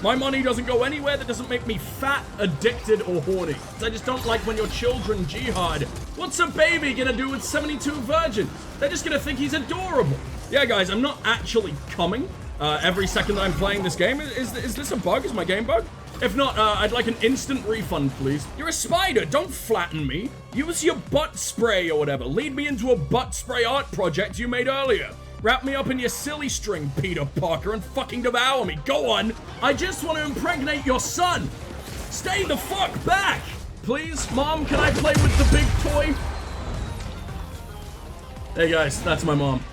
My money doesn't go anywhere that doesn't make me fat, addicted, or horny. I just don't like when your children jihad. What's a baby gonna do with 72 virgins? They're just gonna think he's adorable. Yeah, guys, I'm not actually coming every second that I'm playing this game. Is this a bug? Is my game bug? If not, I'd like an instant refund, please. You're a spider, don't flatten me. Use your butt spray or whatever. Lead me into a butt spray art project you made earlier. Wrap me up in your silly string, Peter Parker, and fucking devour me. Go on. I just want to impregnate your son. Stay the fuck back. Please, Mom, can I play with the big toy? Hey guys, that's my mom.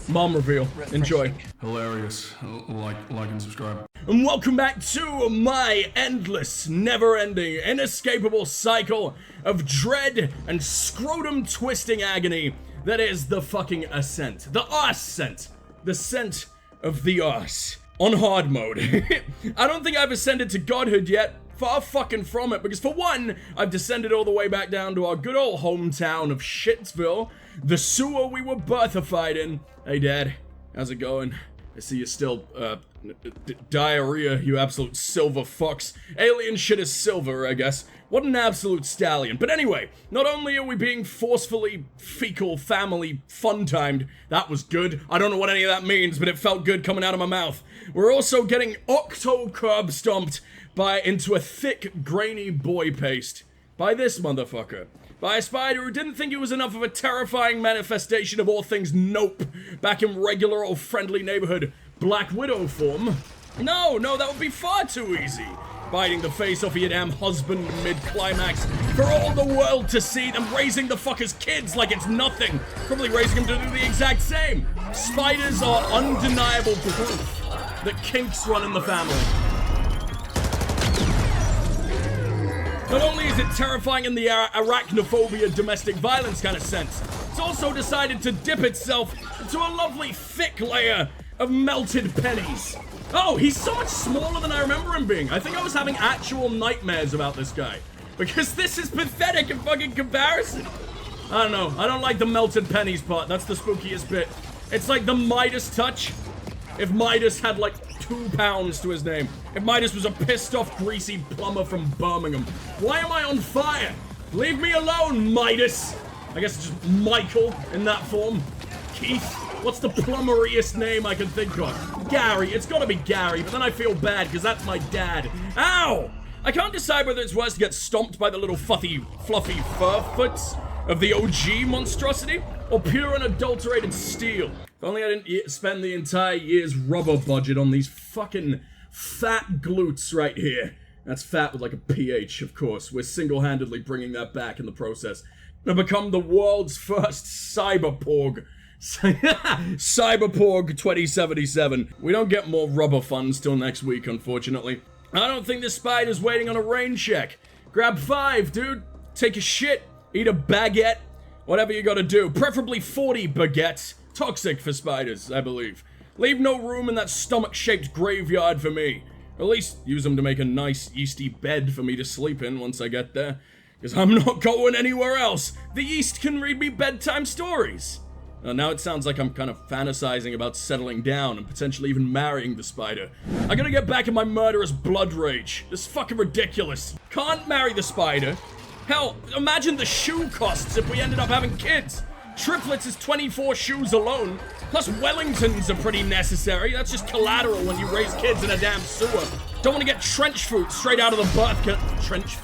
Mom reveal. Enjoy. Hilarious. Like and subscribe. And welcome back to my endless, never-ending, inescapable cycle of dread and scrotum-twisting agony that is the fucking Ascent. The Ascent. The scent of the arse. On hard mode. I don't think I've ascended to godhood yet. Far fucking from it, because for one, I've descended all the way back down to our good old hometown of Shitsville, the sewer we were birthified in. Hey Dad, how's it going? I see you still, diarrhea, you absolute silver fucks. Alien shit is silver, I guess. What an absolute stallion. But anyway, not only are we being forcefully fecal family fun-timed, that was good. I don't know what any of that means, but it felt good coming out of my mouth. We're also getting curbstomped into a thick, grainy boy paste. By this motherfucker. By a spider who didn't think it was enough of a terrifying manifestation of all things nope back in regular old friendly neighborhood Black Widow form. No, that would be far too easy. Biting the face off of your damn husband mid-climax for all the world to see, them raising the fucker's kids like it's nothing. Probably raising him to do the exact same. Spiders are undeniable proof that kinks run in the family. Not only is it terrifying in the arachnophobia domestic violence kind of sense, it's also decided to dip itself into a lovely thick layer of melted pennies. Oh, he's so much smaller than I remember him being. I think I was having actual nightmares about this guy. Because this is pathetic in fucking comparison. I don't know. I don't like the melted pennies part. That's the spookiest bit. It's like the Midas touch. If Midas had like 2 pounds to his name. If Midas was a pissed off greasy plumber from Birmingham. Why am I on fire? Leave me alone, Midas. I guess it's just Michael in that form. Keith. What's the plumberiest name I can think of? Gary. It's gotta be Gary, but then I feel bad because that's my dad. Ow! I can't decide whether it's worse to get stomped by the little fluffy fur foots of the OG monstrosity or pure unadulterated steel. If only I didn't spend the entire year's rubber budget on these fucking fat glutes right here. That's fat with like a PH, of course. We're single-handedly bringing that back in the process. To become the world's first cyberporg. Cyberporg 2077. We don't get more rubber funds till next week, unfortunately. I don't think this spider's waiting on a rain check. Grab 5, dude. Take a shit. Eat a baguette. Whatever you gotta do. Preferably 40 baguettes. Toxic for spiders, I believe. Leave no room in that stomach-shaped graveyard for me. Or at least use them to make a nice, yeasty bed for me to sleep in once I get there. Because I'm not going anywhere else. The yeast can read me bedtime stories. Now it sounds like I'm kind of fantasizing about settling down and potentially even marrying the spider. I gotta get back in my murderous blood rage. This is fucking ridiculous. Can't marry the spider. Hell, imagine the shoe costs if we ended up having kids. Triplets is 24 shoes alone. Plus Wellingtons are pretty necessary. That's just collateral when you raise kids in a damn sewer. Don't want to get trench foot straight out of the birth kit. Trench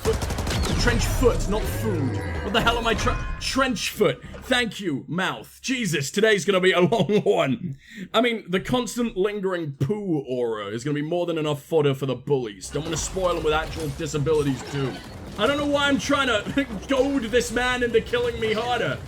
foot, not food. What the hell am I trench foot? Thank you, mouth. Jesus, today's gonna be a long one. I mean, the constant lingering poo aura is gonna be more than enough fodder for the bullies. Don't want to spoil them with actual disabilities too. I don't know why I'm trying to goad this man into killing me harder.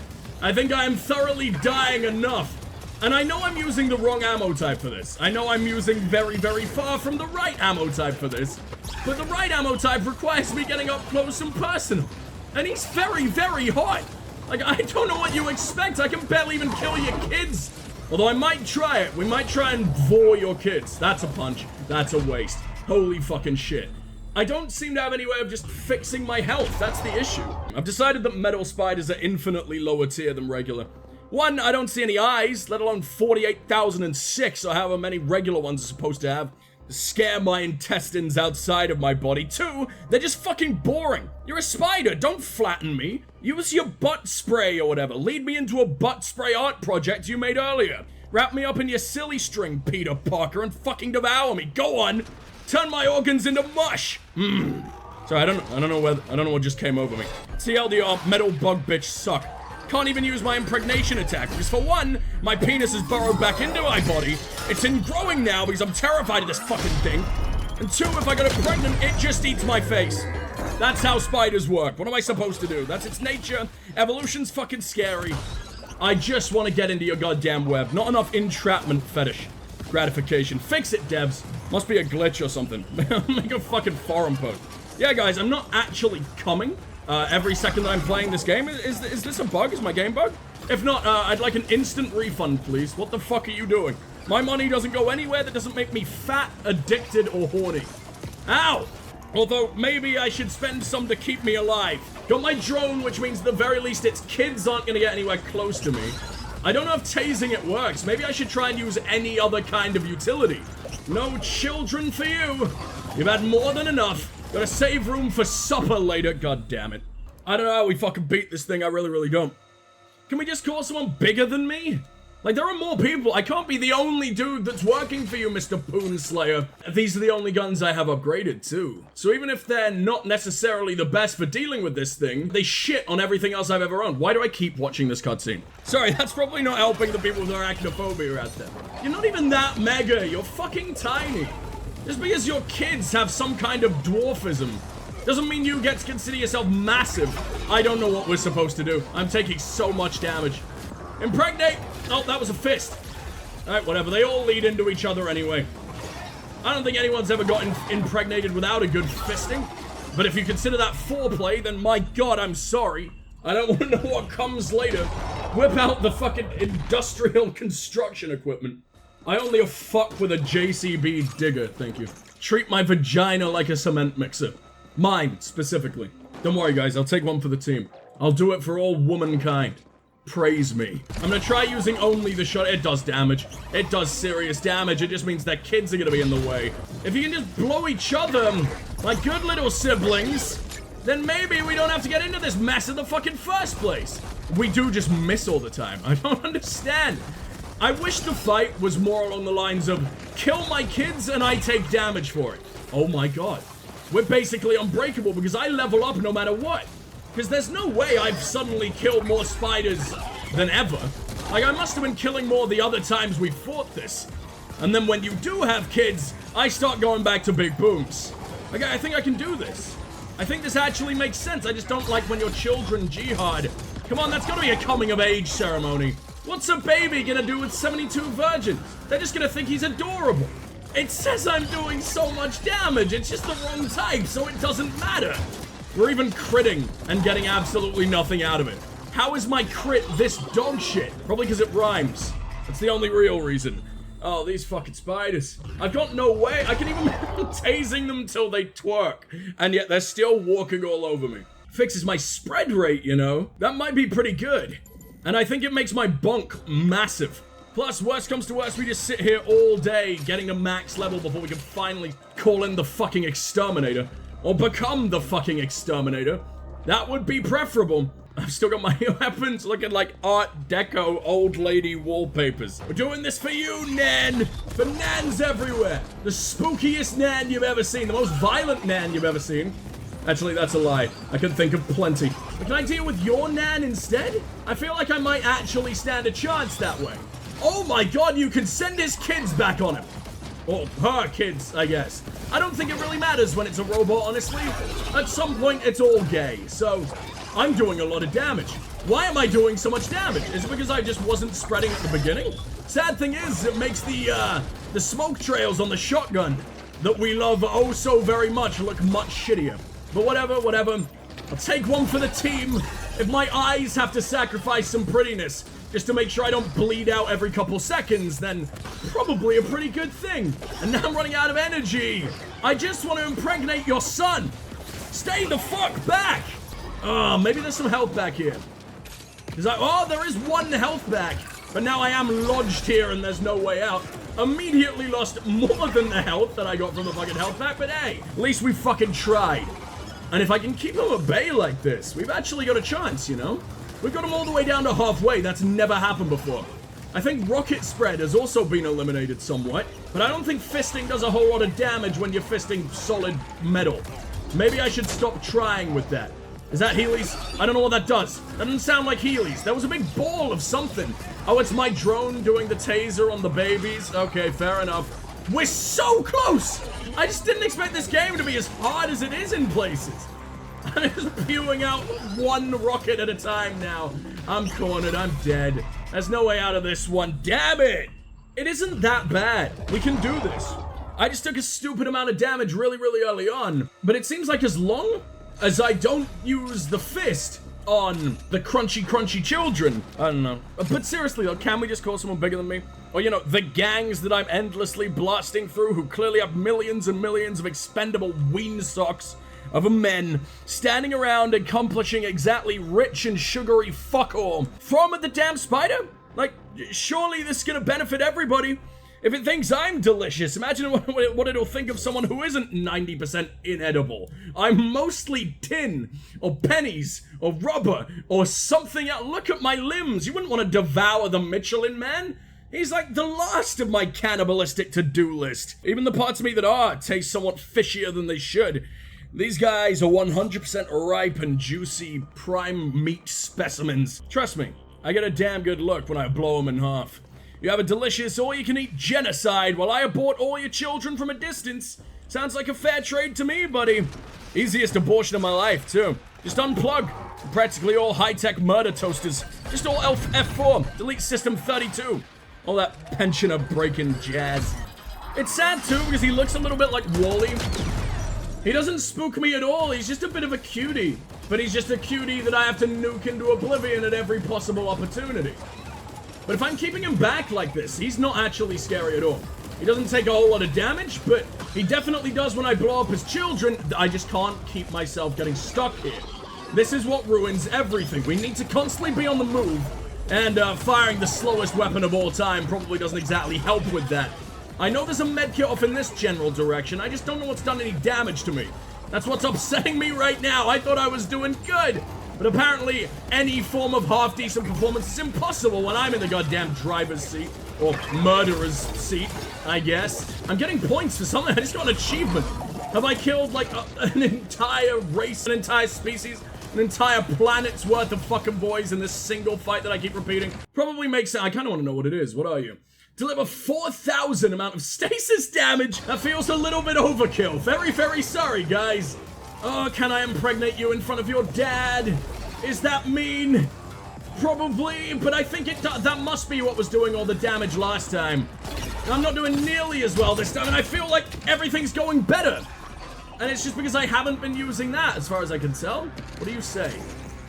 I think I am thoroughly dying enough. And I know I'm using the wrong ammo type for this. I know I'm using very, very far from the right ammo type for this. But the right ammo type requires me getting up close and personal. And he's very, very hot. Like, I don't know what you expect. I can barely even kill your kids. Although I might try it. We might try and vor your kids. That's a punch. That's a waste. Holy fucking shit. I don't seem to have any way of just fixing my health. That's the issue. I've decided that metal spiders are infinitely lower tier than regular. One, I don't see any eyes, let alone 48,006 or however many regular ones are supposed to have. scare my intestines outside of my body. 2, they're just fucking boring. You're a spider, don't flatten me. Use your butt spray or whatever. Lead me into a butt spray art project you made earlier. Wrap me up in your silly string, Peter Parker, and fucking devour me. Go on. Turn my organs into mush. Sorry, I don't know what just came over me. TLDR, metal bug bitch suck. Can't even use my impregnation attack, because for 1, my penis is burrowed back into my body. It's ingrowing now because I'm terrified of this fucking thing. And 2, if I get it pregnant, it just eats my face. That's how spiders work. What am I supposed to do? That's its nature. Evolution's fucking scary. I just want to get into your goddamn web. Not enough entrapment fetish. Gratification. Fix it, devs. Must be a glitch or something. Make a fucking forum post. Yeah, guys, I'm not actually coming every second that I'm playing this game. Is this a bug? Is my game bug? If not, I'd like an instant refund, please. What the fuck are you doing? My money doesn't go anywhere that doesn't make me fat, addicted, or horny. Ow! Although, maybe I should spend some to keep me alive. Got my drone, which means at the very least its kids aren't gonna get anywhere close to me. I don't know if tasing it works. Maybe I should try and use any other kind of utility. No children for you. You've had more than enough. Gotta save room for supper later. God damn it. I don't know how we fucking beat this thing. I really don't. Can we just call someone bigger than me? Like, there are more people. I can't be the only dude that's working for you, Mr. Poon Slayer. These are the only guns I have upgraded, too. So even if they're not necessarily the best for dealing with this thing, they shit on everything else I've ever owned. Why do I keep watching this cutscene? Sorry, that's probably not helping the people with arachnophobia out there. You're not even that mega. You're fucking tiny. Just because your kids have some kind of dwarfism doesn't mean you get to consider yourself massive. I don't know what we're supposed to do. I'm taking so much damage. Impregnate! Oh, that was a fist. Alright, whatever. They all lead into each other anyway. I don't think anyone's ever gotten impregnated without a good fisting. But if you consider that foreplay, then my god, I'm sorry. I don't want to know what comes later. Whip out the fucking industrial construction equipment. I only fuck with a JCB digger, thank you. Treat my vagina like a cement mixer. Mine, specifically. Don't worry, guys, I'll take one for the team. I'll do it for all womankind. Praise me. I'm gonna try using only the shot. It does damage. It does serious damage. It just means their kids are gonna be in the way. If you can just blow each other, like good little siblings, then maybe we don't have to get into this mess in the fucking first place. We do just miss all the time. I don't understand. I wish the fight was more along the lines of kill my kids and I take damage for it. Oh my god. We're basically unbreakable because I level up no matter what. Because there's no way I've suddenly killed more spiders than ever. Like, I must have been killing more the other times we fought this. And then when you do have kids, I start going back to big booms. Like, I think I can do this. I think this actually makes sense. I just don't like when your children jihad. Come on, that's gotta be a coming-of-age ceremony. What's a baby gonna do with 72 virgins? They're just gonna think he's adorable. It says I'm doing so much damage. It's just the wrong type, so it doesn't matter. We're even critting and getting absolutely nothing out of it. How is my crit this dog shit? Probably because it rhymes. That's the only real reason. Oh, these fucking spiders. I've got no way. I can even tasing them till they twerk. And yet they're still walking all over me. Fixes my spread rate, you know? That might be pretty good. And I think it makes my bunk massive. Plus, worst comes to worst, we just sit here all day getting to max level before we can finally call in the fucking exterminator. Or become the fucking exterminator. That would be preferable. I've still got my weapons looking like Art Deco old lady wallpapers. We're doing this for you, Nan! For Nans everywhere! The spookiest Nan you've ever seen. The most violent Nan you've ever seen. Actually, that's a lie. I can think of plenty. But can I deal with your Nan instead? I feel like I might actually stand a chance that way. Oh my god, you can send his kids back on him. Or her kids, I guess. I don't think it really matters when it's a robot, honestly. At some point, it's all gay, so I'm doing a lot of damage. Why am I doing so much damage? Is it because I just wasn't spreading at the beginning? Sad thing is, it makes the smoke trails on the shotgun that we love oh so very much look much shittier. But whatever. I'll take one for the team. If my eyes have to sacrifice some prettiness just to make sure I don't bleed out every couple seconds, then probably a pretty good thing. And now I'm running out of energy. I just want to impregnate your son. Stay the fuck back. Oh, maybe there's some health back here. Oh, there is one health back. But now I am lodged here and there's no way out. Immediately lost more than the health that I got from the fucking health pack, but hey, at least we fucking tried. And if I can keep them at bay like this, we've actually got a chance, you know? We've got them all the way down to halfway. That's never happened before. I think rocket spread has also been eliminated somewhat, but I don't think fisting does a whole lot of damage when you're fisting solid metal. Maybe I should stop trying with that. Is that Heelys? I don't know what that does. That doesn't sound like Heelys. That was a big ball of something. Oh, it's my drone doing the taser on the babies. Okay, fair enough. We're so close! I just didn't expect this game to be as hard as it is in places. I'm just spewing out one rocket at a time now. I'm cornered. I'm dead. There's no way out of this one. Damn it! It isn't that bad. We can do this. I just took a stupid amount of damage really, really early on. But it seems like as long as I don't use the fist on the crunchy children. I don't know. But seriously though, can we just call someone bigger than me? Or, you know, the gangs that I'm endlessly blasting through who clearly have millions and millions of expendable ween socks of men standing around accomplishing exactly rich and sugary fuck all from the damn spider? Like, surely this is gonna benefit everybody. If it thinks I'm delicious, imagine what it'll think of someone who isn't 90% inedible. I'm mostly tin, or pennies, or rubber, or something else. Look at my limbs. You wouldn't want to devour the Michelin Man. He's like the last of my cannibalistic to-do list. Even the parts of me that are taste somewhat fishier than they should. These guys are 100% ripe and juicy prime meat specimens. Trust me, I get a damn good look when I blow them in half. You have a delicious all-you-can-eat genocide while I abort all your children from a distance. Sounds like a fair trade to me, buddy. Easiest abortion of my life, too. Just unplug. Practically all high-tech murder toasters. Just all F4. Delete System 32. All that pensioner breaking jazz. It's sad, too, because he looks a little bit like Wall-E. He doesn't spook me at all. He's just a bit of a cutie. But he's just a cutie that I have to nuke into oblivion at every possible opportunity. But if I'm keeping him back like this, he's not actually scary at all. He doesn't take a whole lot of damage, but he definitely does when I blow up his children. I just can't keep myself getting stuck here. This is what ruins everything. We need to constantly be on the move, and firing the slowest weapon of all time probably doesn't exactly help with that. I know there's a medkit off in this general direction. I just don't know what's done any damage to me. That's what's upsetting me right now. I thought I was doing good. But apparently, any form of half-decent performance is impossible when I'm in the goddamn driver's seat. Or murderer's seat, I guess. I'm getting points for something. I just got an achievement. Have I killed, like, an entire race, an entire species, an entire planet's worth of fucking boys in this single fight that I keep repeating? Probably makes sense. I kind of want to know what it is. What are you? Deliver 4,000 amount of stasis damage. That feels a little bit overkill. Very, very sorry, guys. Oh, can I impregnate you in front of your dad? Is that mean? Probably, but I think that must be what was doing all the damage last time. I'm not doing nearly as well this time, and I feel like everything's going better. And it's just because I haven't been using that, as far as I can tell. What do you say?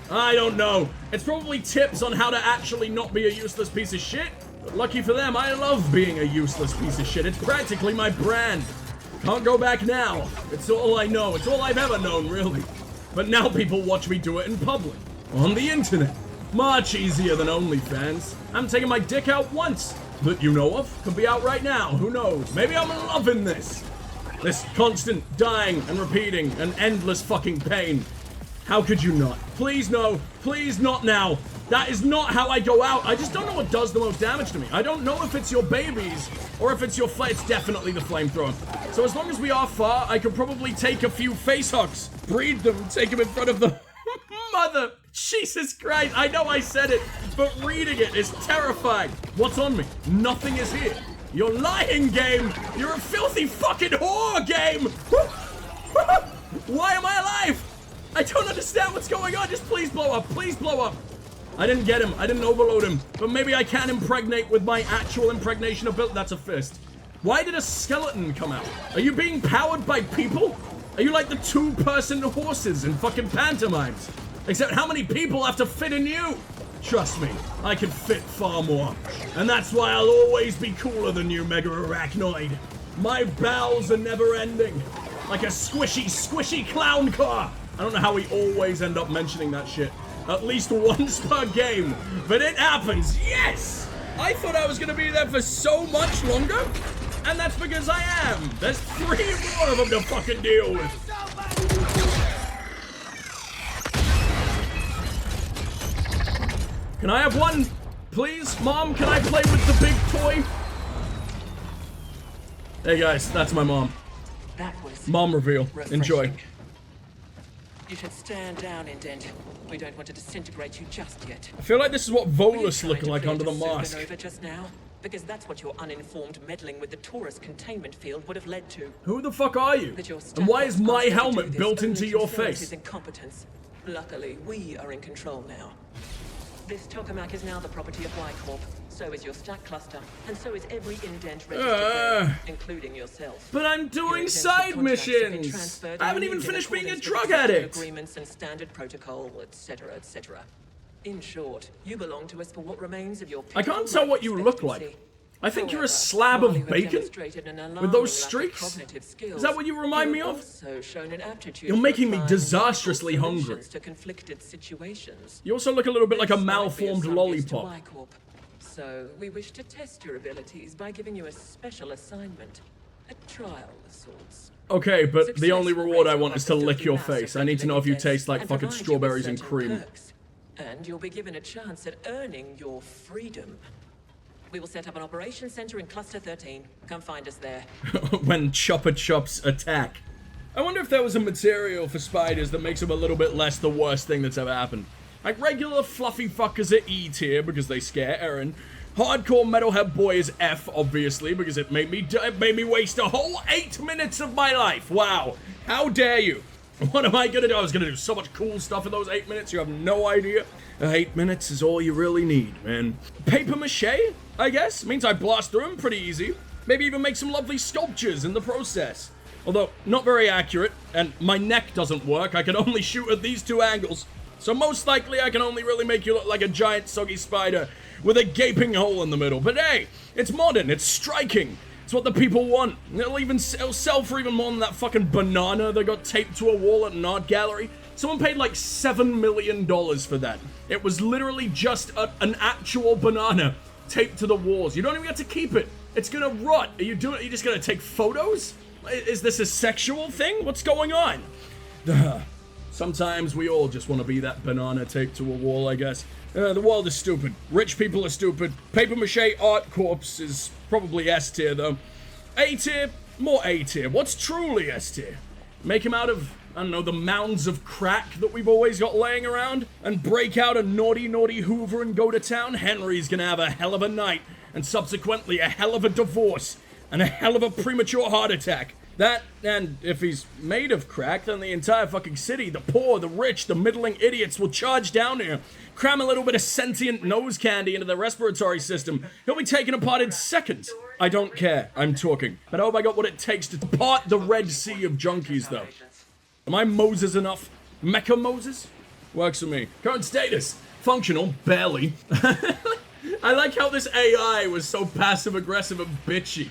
I don't know. It's probably tips on how to actually not be a useless piece of shit. But lucky for them, I love being a useless piece of shit. It's practically my brand. Can't go back now. It's all I know. It's all I've ever known, really. But now people watch me do it in public. On the internet. Much easier than OnlyFans. I'm taking my dick out once. That you know of. Could be out right now. Who knows? Maybe I'm loving this. This constant dying and repeating and endless fucking pain. How could you not? Please no. Please not now. That is not how I go out. I just don't know what does the most damage to me. I don't know if it's your babies or if it's your it's definitely the flamethrower. So as long as we are far, I could probably take a few face hugs, breed them, take them in front of the mother. Jesus Christ, I know I said it, but reading it is terrifying. What's on me? Nothing is here. You're lying, game. You're a filthy fucking whore, game. Why am I alive? I don't understand what's going on. Just please blow up. Please blow up. I didn't get him. I didn't overload him. But maybe I can impregnate with my actual impregnation ability. That's a fist. Why did a skeleton come out? Are you being powered by people? Are you like the two-person horses in fucking pantomimes? Except how many people have to fit in you? Trust me, I can fit far more. And that's why I'll always be cooler than you, Mega Arachnoid. My bowels are never ending. Like a squishy clown car. I don't know how we always end up mentioning that shit. At least once per game. But it happens, yes! I thought I was gonna be there for so much longer, and that's because I am. There's 3 more of them to fucking deal with. Can I have one, please? Mom, can I play with the big toy? Hey guys, that's my mom. That was Mom reveal. Enjoy. refreshing. You should stand down, Indent. We don't want to disintegrate you just yet. I feel like this is what Volus looked like under the mask. Supernova just now? Because that's what your uninformed meddling with the Taurus containment field would have led to. Who the fuck are you? That your And why is staff my asked you to helmet do this built only into your confirms his face? incompetence. Luckily, we are in control now. This tokamak is now the property of Y-Corp. So is your stack cluster, and so is every indent registered there, including yourself. But I'm doing Your side contracts have been missions. transferred I haven't and even in finished being a accordance with drug accepted addict. Agreements and standard protocol, etc., etc. In short, you belong to us for what remains of your. I can't tell what you look like. I think you're a slab of bacon with those streaks. Is that what you remind me of? You're making me disastrously hungry. You also look a little bit like a malformed lollipop. So we wish to test your abilities by giving you a special assignment, a trial of sorts. Okay, but the only reward I want is to lick your face. I need to know if you taste like fucking strawberries and cream. And you'll be given a chance at earning your freedom. We will set up an operations center in Cluster 13. Come find us there. When Chopper Chops attack. I wonder if there was a material for spiders that makes them a little bit less the worst thing that's ever happened. Like regular fluffy fuckers are E tier because they scare Aaron. Hardcore metalhead boy is F, obviously, because it made me waste a whole 8 minutes of my life. Wow. How dare you? What am I gonna do? I was gonna do so much cool stuff in those 8 minutes, you have no idea. 8 minutes is all you really need, man. Paper mache, I guess? Means I blast through them pretty easy. Maybe even make some lovely sculptures in the process. Although, not very accurate, and my neck doesn't work. I can only shoot at these 2 angles. So most likely I can only really make you look like a giant soggy spider with a gaping hole in the middle. But hey, it's modern, it's striking. It's what the people want. It'll sell for even more than that fucking banana that got taped to a wall at an art gallery. Someone paid like $7 million for that. It was literally just an actual banana taped to the walls. You don't even get to keep it. It's gonna rot. Are you just gonna take photos? Is this a sexual thing? What's going on? Sometimes we all just want to be that banana taped to a wall, I guess. The world is stupid. Rich people are stupid. Paper mache art corpse is probably S tier, though. A tier? More A tier. What's truly S tier? Make him out of, I don't know, the mounds of crack that we've always got laying around? And break out a naughty Hoover and go to town? Henry's gonna have a hell of a night. And subsequently a hell of a divorce. And a hell of a premature heart attack. That, and if he's made of crack, then the entire fucking city, the poor, the rich, the middling idiots will charge down here, cram a little bit of sentient nose candy into their respiratory system. He'll be taken apart in seconds. I don't care. I'm talking. But I hope I got what it takes to part the Red Sea of junkies, though. Am I Moses enough? Mecha Moses? Works for me. Current status. Functional. Barely. I like how this AI was so passive-aggressive and bitchy.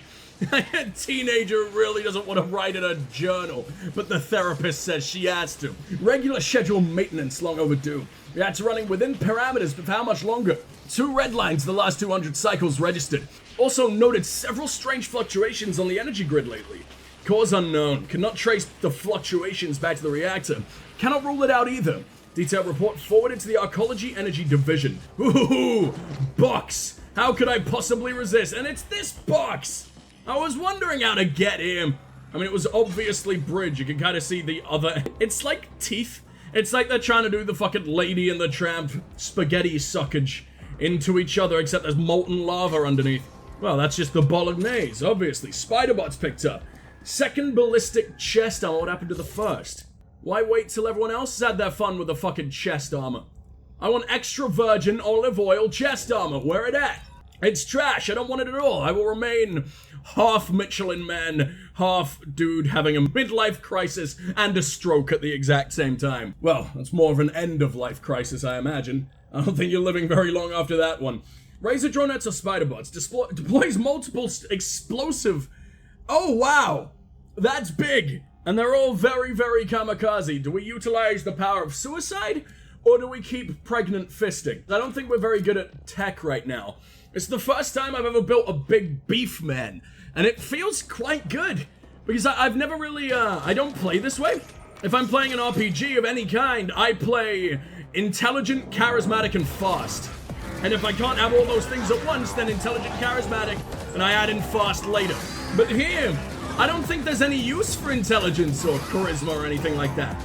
A teenager really doesn't want to write in a journal, but the therapist says she has to. Regular scheduled maintenance, long overdue. Yeah, it's running within parameters, but for how much longer? 2 red lines the last 200 cycles registered. Also noted several strange fluctuations on the energy grid lately. Cause unknown. Cannot trace the fluctuations back to the reactor. Cannot rule it out either. Detailed report forwarded to the Arcology Energy Division. Ooh, box. How could I possibly resist? And it's this box! I was wondering how to get him. I mean, it was obviously bridge. You can kind of see the other. It's like teeth. It's like they're trying to do the fucking Lady and the Tramp spaghetti suckage into each other, except there's molten lava underneath. Well, that's just the bolognese, obviously. Spiderbot's picked up. Second ballistic chest armor. What happened to the first? Why wait till everyone else has had their fun with the fucking chest armor? I want extra virgin olive oil chest armor. Where it at? It's trash. I don't want it at all. I will remain half Michelin man, half dude having a midlife crisis and a stroke at the exact same time. Well, that's more of an end-of-life crisis, I imagine. I don't think you're living very long after that one. Razor dronettes or spiderbots. Deploys multiple explosive... Oh, wow! That's big! And they're all very, very kamikaze. Do we utilize the power of suicide? Or do we keep pregnant fisting? I don't think we're very good at tech right now. It's the first time I've ever built a big beef man, and it feels quite good. Because I've never really, I don't play this way. If I'm playing an RPG of any kind, I play intelligent, charismatic, and fast. And if I can't have all those things at once, then intelligent, charismatic, and I add in fast later. But here, I don't think there's any use for intelligence or charisma or anything like that.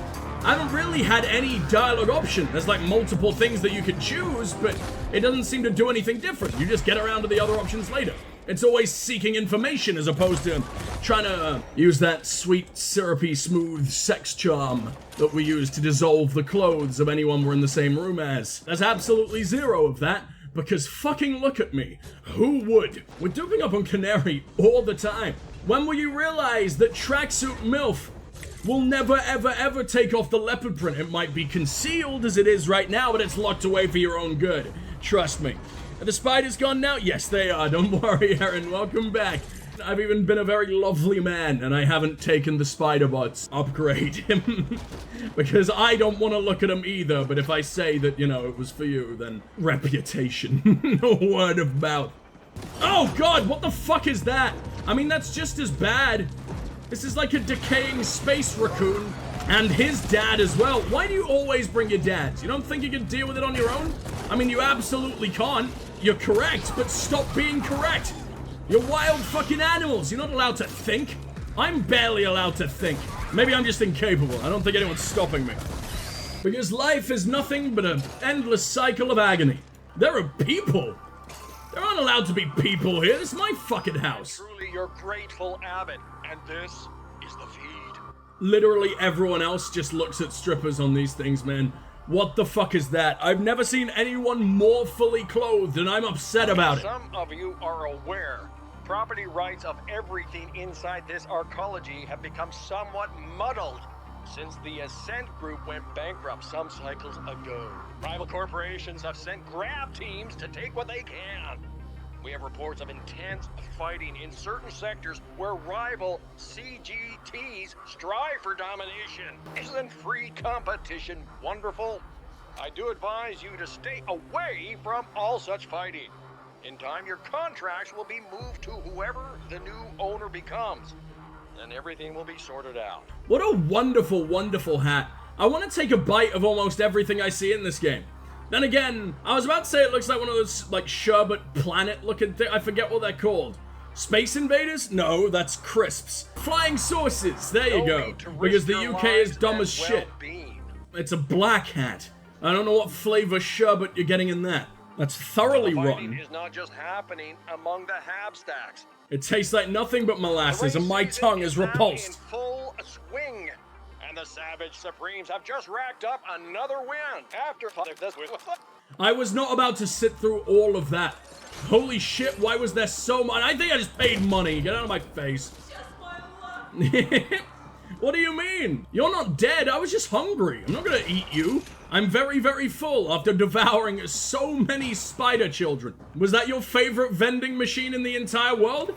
I haven't really had any dialogue option. There's like multiple things that you could choose, but it doesn't seem to do anything different. You just get around to the other options later. It's always seeking information as opposed to trying to use that sweet, syrupy, smooth sex charm that we use to dissolve the clothes of anyone we're in the same room as. There's absolutely zero of that, because fucking look at me. Who would? We're duping up on Canary all the time. When will you realize that tracksuit MILF will never ever ever take off the leopard print? It might be concealed as it is right now, but it's locked away for your own good. Trust me. Are the spiders gone now? Yes, they are. Don't worry, Aaron. Welcome back. I've even been a very lovely man, and I haven't taken the spider bots upgrade him. Because I don't want to look at him either, but if I say that, you know, it was for you, then reputation. Word of mouth. Oh god, what the fuck is that? I mean, that's just as bad. This is like a decaying space raccoon. And his dad as well. Why do you always bring your dads? You don't think you can deal with it on your own? I mean, you absolutely can't. You're correct, but stop being correct. You're wild fucking animals. You're not allowed to think. I'm barely allowed to think. Maybe I'm just incapable. I don't think anyone's stopping me. Because life is nothing but an endless cycle of agony. There are people. There aren't allowed to be people here. This is my fucking house. Truly your grateful abbot, and this is the feed. Literally everyone else just looks at strippers on these things, man. What the fuck is that? I've never seen anyone more fully clothed, and I'm upset about it. Some of you are aware property rights of everything inside this arcology have become somewhat muddled since the Ascent group went bankrupt some cycles ago. Rival corporations have sent grab teams to take what they can. We have reports of intense fighting in certain sectors where rival CGTs strive for domination. Isn't free competition wonderful? I do advise you to stay away from all such fighting. In time, your contracts will be moved to whoever the new owner becomes, and everything will be sorted out. What a wonderful, wonderful hat. I want to take a bite of almost everything I see in this game. Then again, I was about to say it looks like one of those, like, sherbet planet looking thing. I forget what they're called. Space Invaders? No, that's crisps. Flying saucers, there you go. Because the UK is dumb as shit. It's a black hat. I don't know what flavor sherbet you're getting in that. That's thoroughly rotten. Is not just happening among the hab stacks. It tastes like nothing but molasses, and my tongue is repulsed. In full swing. And the Savage Supremes have just racked up another win after this. I was not about to sit through all of that. Holy shit, why was there so much? I think I just paid money. Get out of my face. What do you mean? You're not dead. I was just hungry. I'm not gonna eat you. I'm very, very full after devouring so many spider children. Was that your favorite vending machine in the entire world?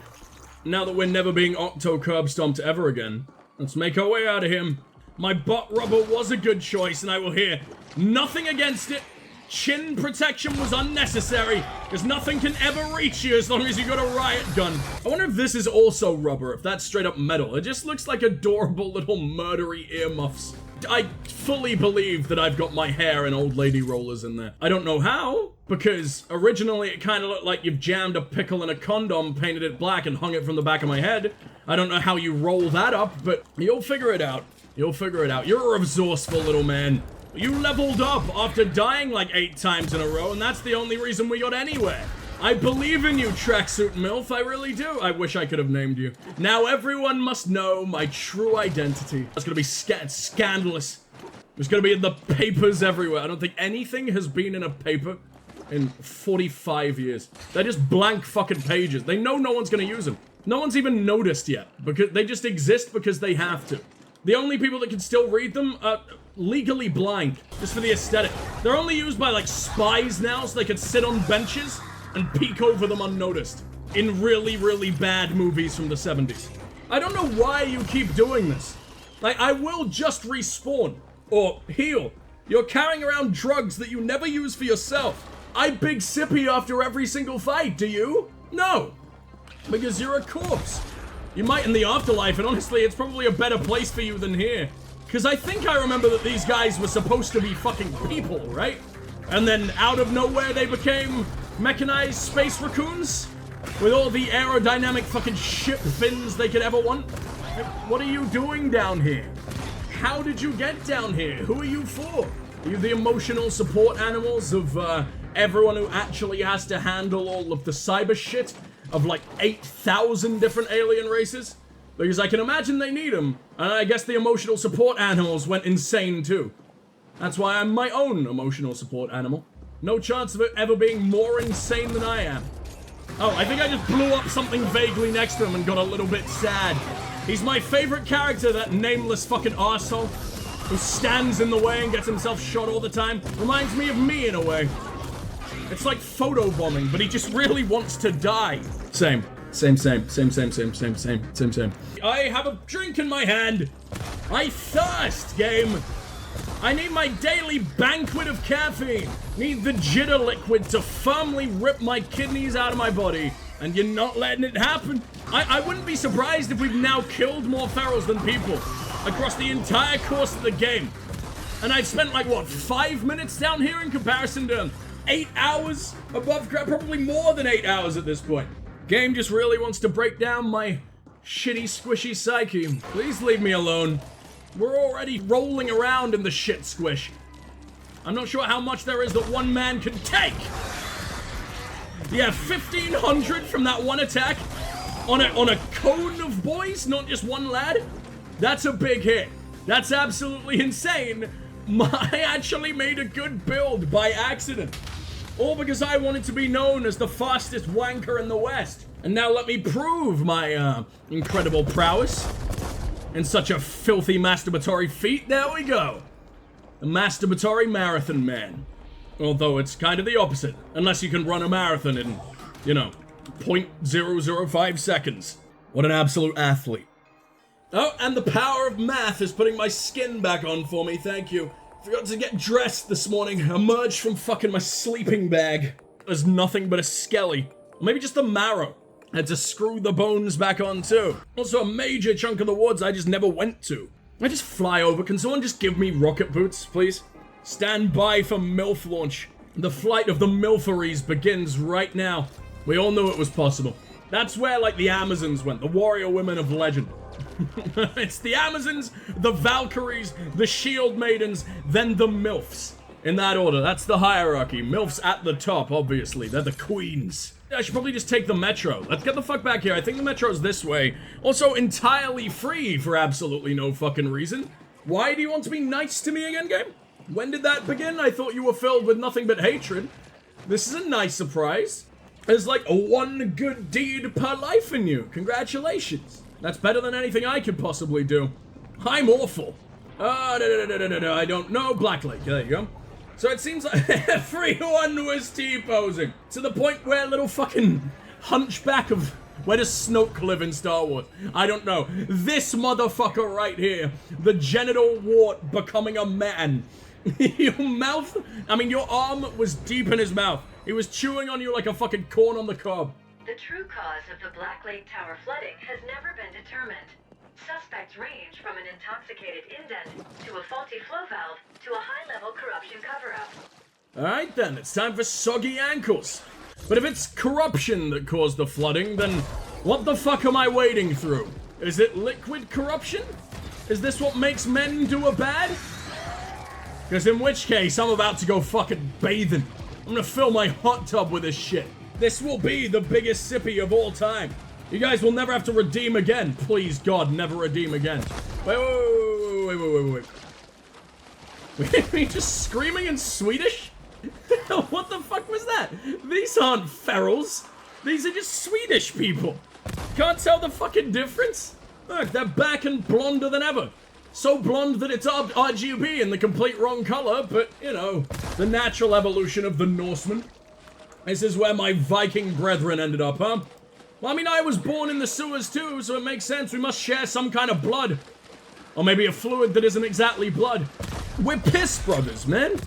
Now that we're never being Curbstomped ever again, let's make our way out of here. My butt rubber was a good choice, and I will hear nothing against it. Chin protection was unnecessary, because nothing can ever reach you as long as you got a riot gun. I wonder if this is also rubber, if that's straight up metal. It just looks like adorable little murdery earmuffs. I fully believe that I've got my hair and old lady rollers in there. I don't know how, because originally it kind of looked like you've jammed a pickle in a condom, painted it black, and hung it from the back of my head. I don't know how you roll that up, but you'll figure it out. You'll figure it out. You're a resourceful little man. You leveled up after dying like 8 times in a row, and that's the only reason we got anywhere. I believe in you, Tracksuit MILF. I really do. I wish I could have named you. Now everyone must know my true identity. It's gonna be scandalous. It's gonna be in the papers everywhere. I don't think anything has been in a paper in 45 years. They're just blank fucking pages. They know no one's gonna use them. No one's even noticed yet, because they just exist because they have to. The only people that can still read them are legally blind, just for the aesthetic. They're only used by, like, spies now, so they can sit on benches and peek over them unnoticed in really, really bad movies from the 70s. I don't know why you keep doing this. Like, I will just respawn or heal. You're carrying around drugs that you never use for yourself. I big sippy after every single fight, do you? No. Because you're a corpse. You might in the afterlife, and honestly, it's probably a better place for you than here. Because I think I remember that these guys were supposed to be fucking people, right? And then out of nowhere, they became mechanized space raccoons? With all the aerodynamic fucking ship fins they could ever want? Like, what are you doing down here? How did you get down here? Who are you for? Are you the emotional support animals of everyone who actually has to handle all of the cyber shit of like 8,000 different alien races? Because I can imagine they need them, and I guess the emotional support animals went insane too. That's why I'm my own emotional support animal. No chance of it ever being more insane than I am. Oh, I think I just blew up something vaguely next to him and got a little bit sad. He's my favorite character, that nameless fucking arsehole who stands in the way and gets himself shot all the time. Reminds me of me in a way. It's like photobombing, but he just really wants to die. Same. Same. I have a drink in my hand. I thirst, game. I need my daily banquet of caffeine. Need the jitter liquid to firmly rip my kidneys out of my body. And you're not letting it happen. I wouldn't be surprised if we've now killed more ferals than people across the entire course of the game. And I've spent like, what, 5 minutes down here in comparison to 8 hours above ground? Probably more than 8 hours at this point. Game just really wants to break down my shitty, squishy psyche. Please leave me alone. We're already rolling around in the shit squish. I'm not sure how much there is that one man can take. Yeah, 1,500 from that one attack on a cone of boys, not just one lad. That's a big hit. That's absolutely insane. I actually made a good build by accident. All because I wanted to be known as the fastest wanker in the West. And now let me prove my incredible prowess in such a filthy masturbatory feat. There we go. A masturbatory marathon man. Although it's kind of the opposite. Unless you can run a marathon in, 0.005 seconds. What an absolute athlete. Oh, and the power of math is putting my skin back on for me, thank you. Forgot to get dressed this morning. Emerged from fucking my sleeping bag. There's nothing but a skelly. Maybe just the marrow. Had to screw the bones back on too. Also a major chunk of the woods I just never went to. I just fly over. Can someone just give me rocket boots, please? Stand by for MILF launch. The flight of the MILFeries begins right now. We all knew it was possible. That's where, like, the Amazons went. The warrior women of legend. It's the Amazons, the Valkyries, the Shield Maidens, then the MILFs. In that order. That's the hierarchy. MILFs at the top, obviously. They're the queens. I should probably just take the metro. Let's get the fuck back here. I think the metro's this way. Also entirely free for absolutely no fucking reason. Why do you want to be nice to me again, game? When did that begin? I thought you were filled with nothing but hatred. This is a nice surprise. There's like one good deed per life in you. Congratulations. That's better than anything I could possibly do. I'm awful. I don't know. Black Lake. There you go. So it seems like everyone was T-posing. To the point where little fucking hunchback of... Where does Snoke live in Star Wars? I don't know. This motherfucker right here. The genital wart becoming a man. Your mouth... your arm was deep in his mouth. He was chewing on you like a fucking corn on the cob. The true cause of the Black Lake Tower flooding has never been determined. Suspects range from an intoxicated indent to a faulty flow valve to a high-level corruption cover-up. Alright then, it's time for soggy ankles. But if it's corruption that caused the flooding, then what the fuck am I wading through? Is it liquid corruption? Is this what makes men do a bad? Because in which case, I'm about to go fucking bathing. I'm gonna fill my hot tub with this shit. This will be the biggest sippy of all time. You guys will never have to redeem again. Please, God, never redeem again. Wait. Were you just screaming in Swedish? What the fuck was that? These aren't ferals. These are just Swedish people. Can't tell the fucking difference? Look, they're back and blonder than ever. So blonde that it's RGB in the complete wrong color, but, the natural evolution of the Norseman. This is where my Viking brethren ended up, huh? Well, I was born in the sewers too, so it makes sense. We must share some kind of blood. Or maybe a fluid that isn't exactly blood. We're piss brothers, man.